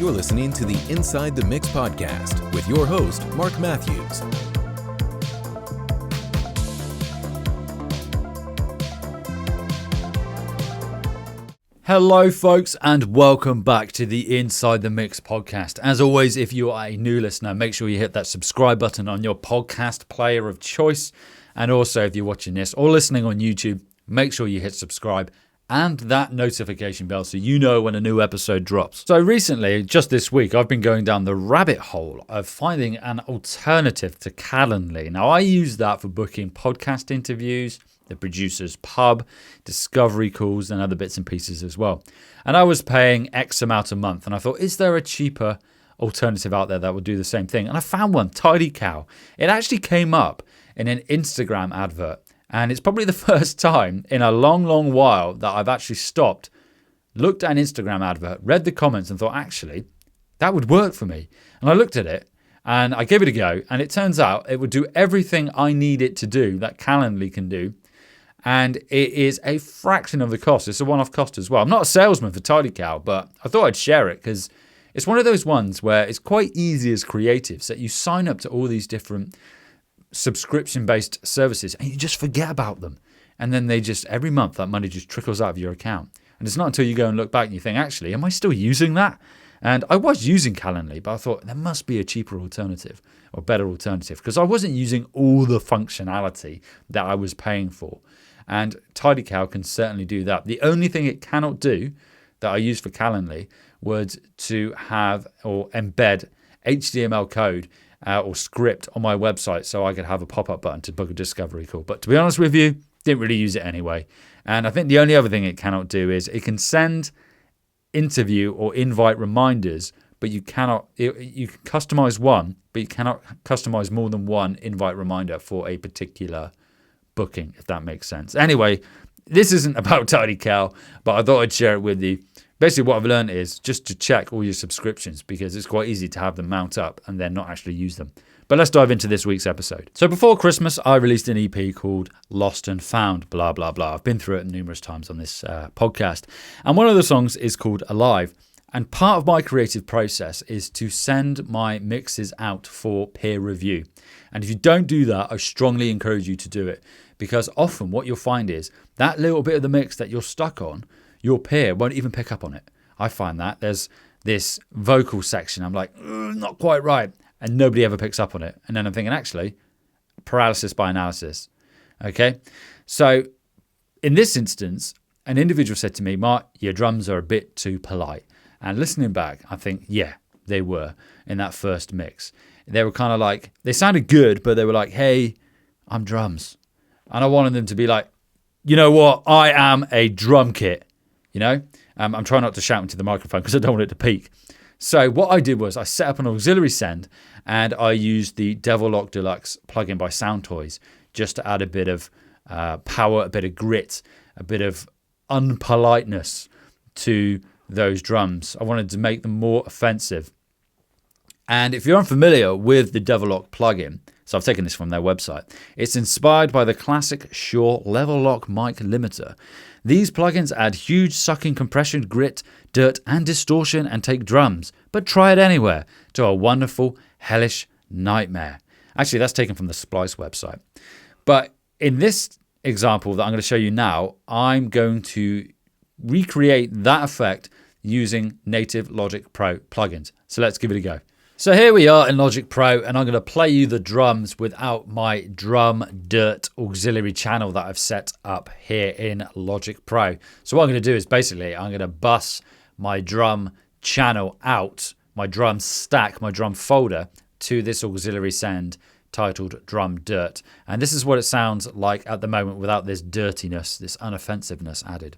You're listening to the Inside the Mix podcast with your host, Mark Matthews. Hello folks, and welcome back to the Inside the Mix podcast. As always, if you are a new listener, make sure you hit that subscribe button on your podcast player of choice. And also, if you're watching this or listening on YouTube, make sure you hit subscribe and that notification bell so you know when a new episode drops. So recently, just this week, I've been going down the rabbit hole of finding an alternative to Calendly. Now, I use that for booking podcast interviews, the producer's pub, discovery calls, and other bits and pieces as well. And I was paying X amount a month, and I thought, is there a cheaper alternative out there that would do the same thing? And I found one, Tidy Cow. It actually came up in an Instagram advert, and it's probably the first time in a long, long while that I've actually stopped, looked at an Instagram advert, read the comments, and thought, actually, that would work for me. And I looked at it, and I gave it a go, and it turns out it would do everything I need it to do that Calendly can do. And it is a fraction of the cost. It's a one-off cost as well. I'm not a salesman for Tidy Cow, but I thought I'd share it because it's one of those ones where it's quite easy as creatives that you sign up to all these different subscription-based services and you just forget about them. And then they just, every month, that money just trickles out of your account. And it's not until you go and look back and you think, actually, am I still using that? And I was using Calendly, but I thought there must be a cheaper alternative or better alternative because I wasn't using all the functionality that I was paying for. And Tidy Cow can certainly do that. The only thing it cannot do that I used for Calendly was to have or embed HTML code or script on my website so I could have a pop-up button to book a discovery call. But to be honest with you, didn't really use it anyway. And I think the only other thing it cannot do is it can send interview or invite reminders, but you cannot, you can customize one, but you cannot customize more than one invite reminder for a particular booking, if that makes sense. Anyway, this isn't about Tidy Cow, but I thought I'd share it with you. Basically, what I've learned is just to check all your subscriptions because it's quite easy to have them mount up and then not actually use them. But let's dive into this week's episode. So before Christmas, I released an EP called Lost and Found, blah, blah, blah. I've been through it numerous times on this podcast. And one of the songs is called Alive. And part of my creative process is to send my mixes out for peer review. And if you don't do that, I strongly encourage you to do it. Because often what you'll find is that little bit of the mix that you're stuck on, your peer won't even pick up on it. I find that there's this vocal section. I'm like, not quite right. And nobody ever picks up on it. And then I'm thinking, actually, paralysis by analysis. Okay. So in this instance, an individual said to me, Mark, your drums are a bit too polite. And listening back, I think, yeah, they were in that first mix. They were kind of like, they sounded good, but they were like, hey, I'm drums. And I wanted them to be like, you know what? I am a drum kit, you know? I'm trying not to shout into the microphone because I don't want it to peak. So what I did was I set up an auxiliary send and I used the Devil-Loc Deluxe plugin by Soundtoys just to add a bit of power, a bit of grit, a bit of unpoliteness to those drums. I wanted to make them more offensive. And if you're unfamiliar with the Devil-Loc plugin, so I've taken this from their website, it's inspired by the classic Shure Level Lock mic limiter. These plugins add huge sucking compression, grit, dirt, and distortion and take drums, but try it anywhere, to a wonderful, hellish nightmare. Actually, that's taken from the Splice website. But in this example that I'm going to show you now, I'm going to recreate that effect using native Logic Pro plugins. So let's give it a go. So here we are in Logic Pro, and I'm going to play you the drums without my drum dirt auxiliary channel that I've set up here in Logic Pro. So what I'm going to do is basically I'm going to bus my drum channel out, my drum stack, my drum folder to this auxiliary send titled Drum Dirt. And this is what it sounds like at the moment without this dirtiness, this unoffensiveness added.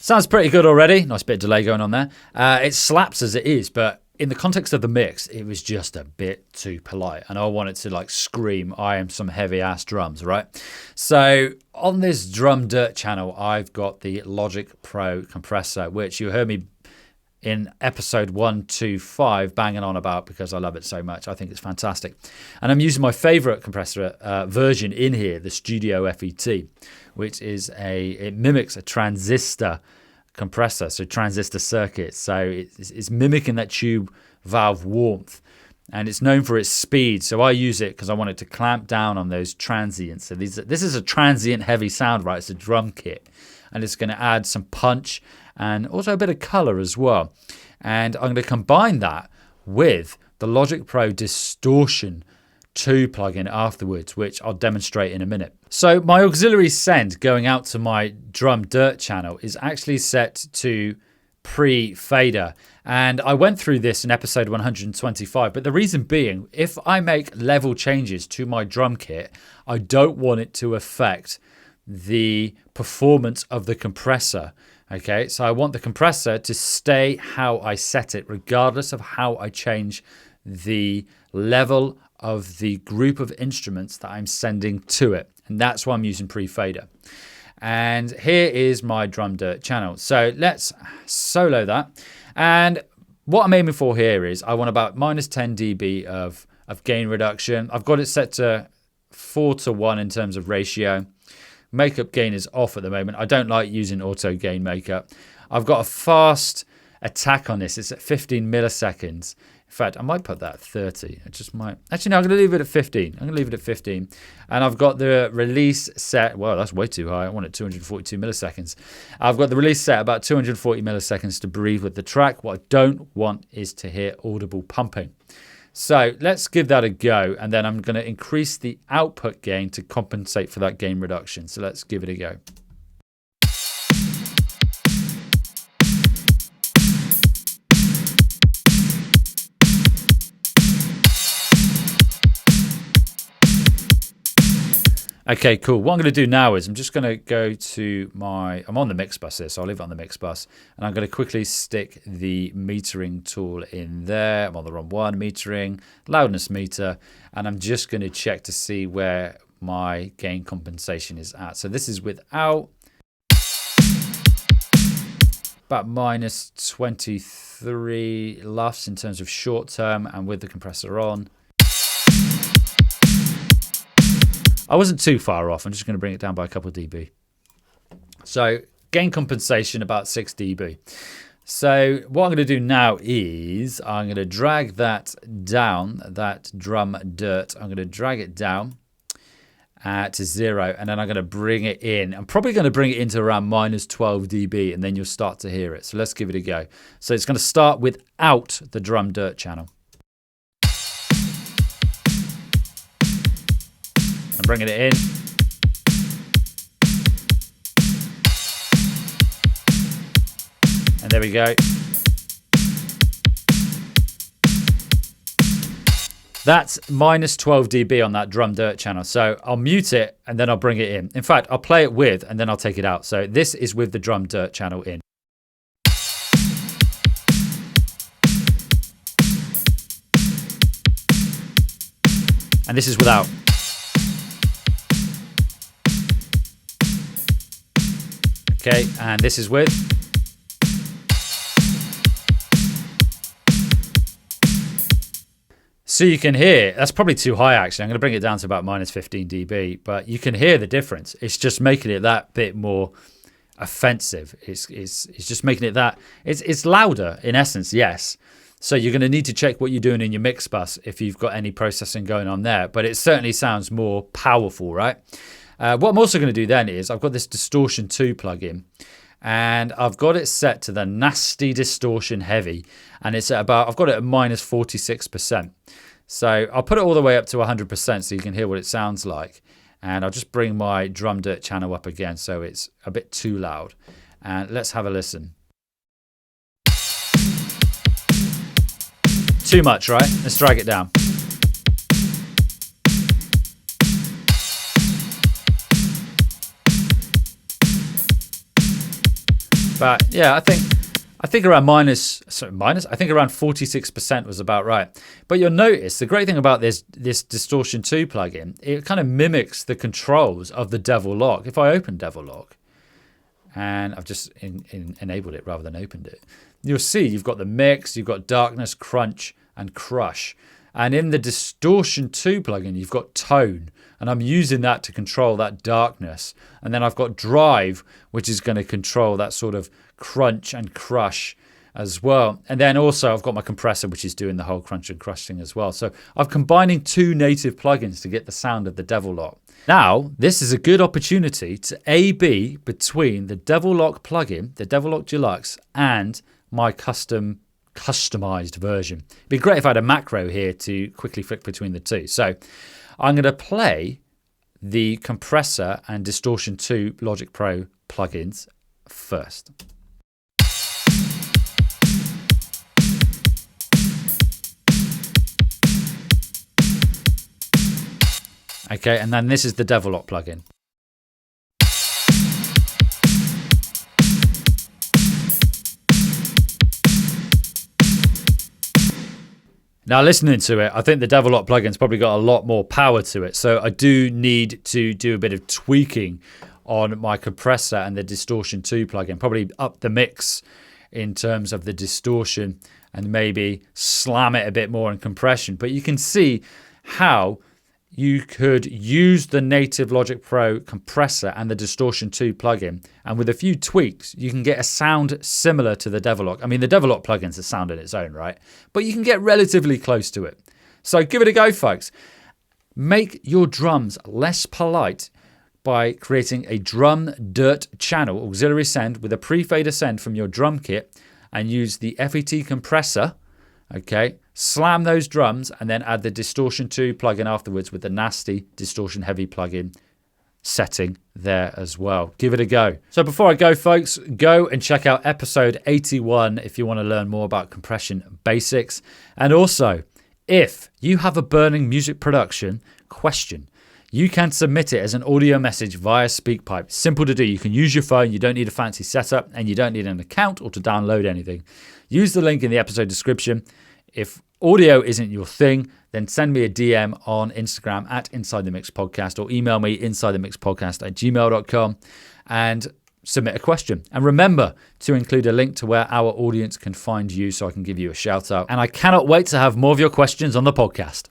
Sounds pretty good already. Nice bit of delay going on there. It slaps as it is, but in the context of the mix, it was just a bit too polite. And I wanted to like scream, I am some heavy ass drums, right? So on this Drum Dirt channel, I've got the Logic Pro compressor, which you heard me in episode 125 banging on about because I love it so much. I think it's fantastic. And I'm using my favorite compressor version in here, the Studio FET, which is it mimics a transistor compressor, so transistor circuit. So it's mimicking that tube valve warmth. And it's known for its speed, so I use it because I want it to clamp down on those transients. So this is a transient heavy sound, right? It's a drum kit, and it's going to add some punch and also a bit of color as well. And I'm going to combine that with the Logic Pro Distortion 2 plugin afterwards, which I'll demonstrate in a minute. So my auxiliary send going out to my drum dirt channel is actually set to pre-fader, and I went through this in episode 125, but the reason being, if I make level changes to my drum kit, I don't want it to affect the performance of the compressor. Okay, so I want the compressor to stay how I set it, regardless of how I change the level of the group of instruments that I'm sending to it, and that's why I'm using pre-fader. And here is my drum dirt channel. So let's solo that. And what I'm aiming for here is I want about minus 10 dB of gain reduction. I've got it set to 4:1 in terms of ratio. Makeup gain is off at the moment. I don't like using auto gain makeup. I've got a fast attack on this. It's at 15 milliseconds. In fact, I might put that at 30. I just might. Actually, no, I'm going to leave it at 15. I'm going to leave it at 15. And I've got the release set. Well, that's way too high. I want it 242 milliseconds. I've got the release set about 240 milliseconds to breathe with the track. What I don't want is to hear audible pumping. So let's give that a go. And then I'm going to increase the output gain to compensate for that gain reduction. So let's give it a go. Okay, cool. What I'm going to do now is I'm just going to go to I'm on the mix bus here, so I'll leave it on the mix bus. And I'm going to quickly stick the metering tool in there. I'm on the wrong one, metering, loudness meter. And I'm just going to check to see where my gain compensation is at. So this is without, about minus 23 LUFS in terms of short term, and with the compressor on. I wasn't too far off. I'm just going to bring it down by a couple of dB. So gain compensation about 6 dB. So what I'm going to do now is I'm going to drag that down, that drum dirt. I'm going to drag it down to 0, and then I'm going to bring it in. I'm probably going to bring it into around minus 12 dB, and then you'll start to hear it. So let's give it a go. So it's going to start without the drum dirt channel. I'm bringing it in. And there we go. That's minus 12 dB on that drum dirt channel. So I'll mute it and then I'll bring it in. In fact, I'll play it with and then I'll take it out. So this is with the drum dirt channel in. And this is without. Okay, and this is with. So you can hear, that's probably too high actually. I'm going to bring it down to about minus 15 dB, but you can hear the difference. It's just making it that bit more offensive. It's just making it that, it's louder in essence, yes. So you're going to need to check what you're doing in your mix bus if you've got any processing going on there, but it certainly sounds more powerful, right? What I'm also going to do then is I've got this Distortion 2 plugin, and I've got it set to the nasty distortion heavy, and it's at about, I've got it at minus 46%. So I'll put it all the way up to 100% so you can hear what it sounds like. And I'll just bring my drum dirt channel up again so it's a bit too loud. And let's have a listen. Too much, right? Let's drag it down. But yeah, I think around I think around 46% was about right. But you'll notice the great thing about this Distortion 2 plugin, it kind of mimics the controls of the Devil-Loc. If I open Devil-Loc And I've just enabled it rather than opened it. You'll see you've got the mix, you've got darkness, crunch, and crush. And in the Distortion 2 plugin, you've got tone. And I'm using that to control that darkness. And then I've got drive, which is going to control that sort of crunch and crush as well. And then also I've got my compressor, which is doing the whole crunch and crush thing as well. So I'm combining 2 native plugins to get the sound of the Devil-Loc. Now, this is a good opportunity to A/B between the Devil-Loc plugin, the Devil-Loc Deluxe, and my customized version. It'd be great if I had a macro here to quickly flick between the two. So I'm going to play the compressor and Distortion 2 Logic Pro plugins first. Okay, and then this is the Devil-Loc plugin. Now, listening to it, I think the Devil-Loc plugin's probably got a lot more power to it. So I do need to do a bit of tweaking on my compressor and the Distortion 2 plugin. Probably up the mix in terms of the distortion and maybe slam it a bit more in compression. But you can see how you could use the native Logic Pro compressor and the Distortion 2 plugin, and with a few tweaks, you can get a sound similar to the Devil-Loc. I mean, the Devil-Loc plugin's a sound in its own right, but you can get relatively close to it. So give it a go, folks. Make your drums less polite by creating a drum dirt channel, auxiliary send, with a pre-fader send from your drum kit, and use the FET compressor. Okay, slam those drums and then add the Distortion 2 plugin afterwards with the nasty Distortion Heavy plugin setting there as well. Give it a go. So before I go, folks, go and check out episode 81 if you want to learn more about compression basics. And also, if you have a burning music production question, you can submit it as an audio message via SpeakPipe. Simple to do. You can use your phone. You don't need a fancy setup and you don't need an account or to download anything. Use the link in the episode description. If audio isn't your thing, then send me a DM on Instagram at Inside the Mix Podcast or email me insidethemixpodcast@gmail.com and submit a question. And remember to include a link to where our audience can find you so I can give you a shout out. And I cannot wait to have more of your questions on the podcast.